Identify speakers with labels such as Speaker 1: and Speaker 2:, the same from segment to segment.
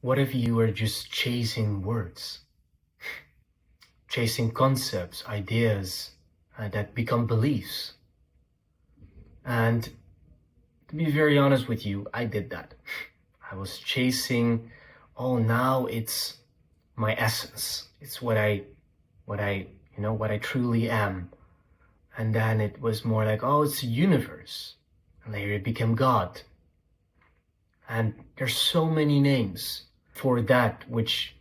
Speaker 1: What if you were just chasing words, chasing concepts, ideas that become beliefs? And to be very honest with you, I did that. I was chasing, oh, now it's my essence. It's what I truly am. And then it was more like, oh, it's the universe. And later it became God. And there's so many names for that which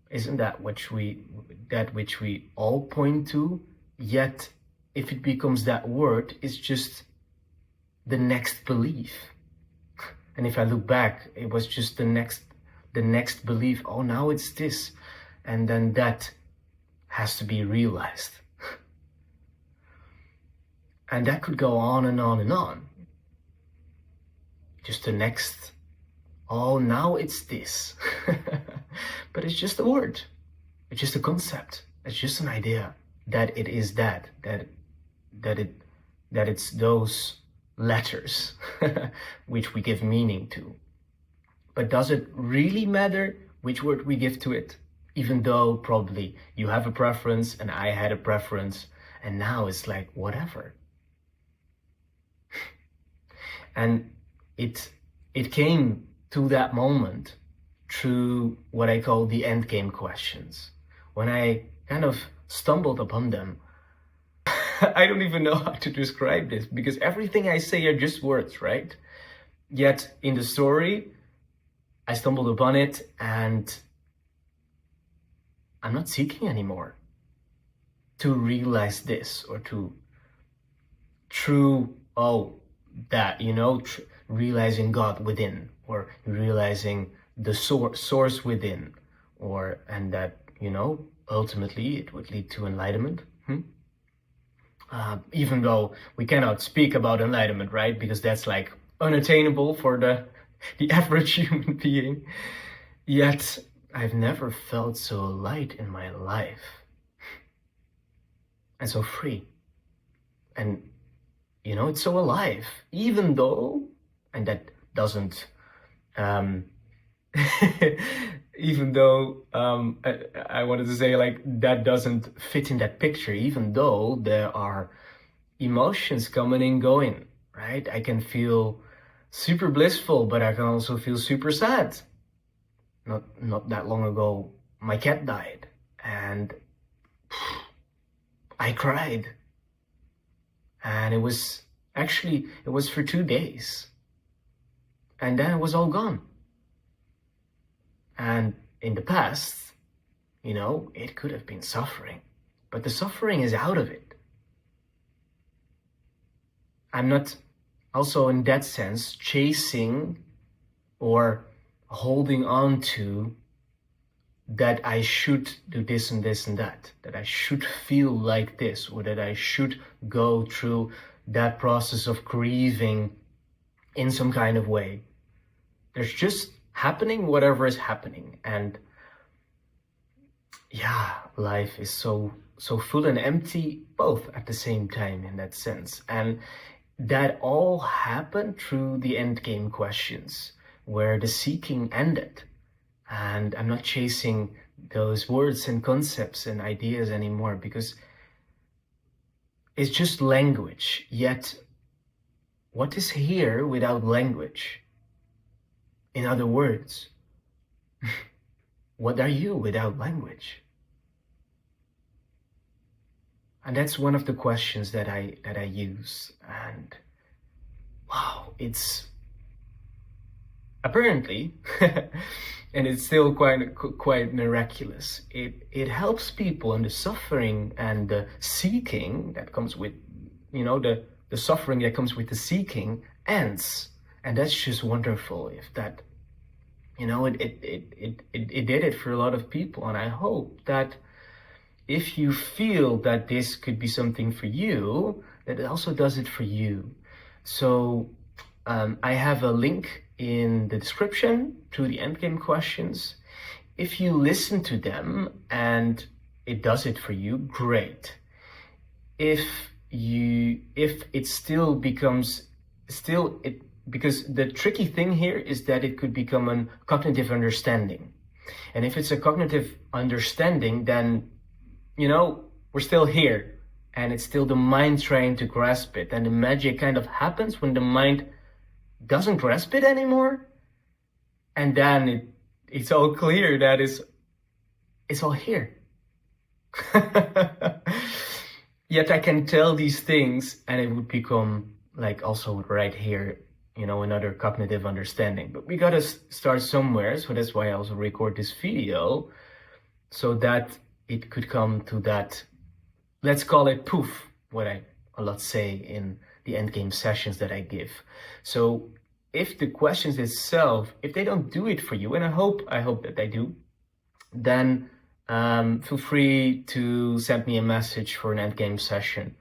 Speaker 1: isn't that which we all point to, yet if it becomes that word, it's just the next belief. And if I look back, it was just the next belief. Oh, now it's this. And then that has to be realized. And that could go on and on and on. Just the next, oh, now it's this. But it's just a word. It's just a concept. It's just an idea that it is that it's those letters which we give meaning to. But does it really matter which word we give to it? Even though probably you have a preference and I had a preference, and now it's like whatever. And it came to that moment through what I call the endgame questions. When I kind of stumbled upon them, I don't even know how to describe this, because everything I say are just words, right? Yet in the story, I stumbled upon it and I'm not seeking anymore to realize this or realizing God within, or realizing the source within, and that, ultimately it would lead to enlightenment. Even though we cannot speak about enlightenment, right? Because that's like unattainable for the average human being. Yet I've never felt so light in my life. And so free. And it's so alive, even though, and that doesn't, even though I wanted to say, like, that doesn't fit in that picture, even though there are emotions coming and going, right? I can feel super blissful, but I can also feel super sad. Not that long ago, my cat died, and I cried. And it was for 2 days. And then it was all gone. And in the past, it could have been suffering. But the suffering is out of it. I'm not also in that sense chasing or holding on to that I should do this and this and that I should feel like this, or that I should go through that process of grieving in some kind of way. There's just happening whatever is happening. And yeah, life is so full and empty both at the same time in that sense. And that all happened through the endgame questions, where the seeking ended. And I'm not chasing those words and concepts and ideas anymore, because it's just language. Yet, what is here without language? In other words, what are you without language? And that's one of the questions that I use. And wow, it's apparently, and it's still quite miraculous. It helps people, and the suffering and the seeking that comes with, the suffering that comes with the seeking ends. And that's just wonderful. If that, it did it for a lot of people. And I hope that if you feel that this could be something for you, that it also does it for you. So I have a link in the description to the endgame questions. If you listen to them and it does it for you, great. If it still becomes, because the tricky thing here is that it could become a cognitive understanding. And if it's a cognitive understanding, then, we're still here. And it's still the mind trying to grasp it. And the magic kind of happens when the mind doesn't grasp it anymore. And then it's all clear that it's all here. Yet I can tell these things and it would become like also right here, another cognitive understanding. But we gotta start somewhere. So that's why I also record this video, so that it could come to that, let's call it poof, what I a lot say in the endgame sessions that I give. So if the questions itself, if they don't do it for you, and I hope that they do, then feel free to send me a message for an endgame session.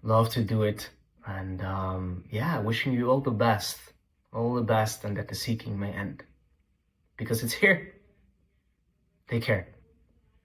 Speaker 1: Love to do it. And wishing you all the best, and that the seeking may end. Because it's here. Take care.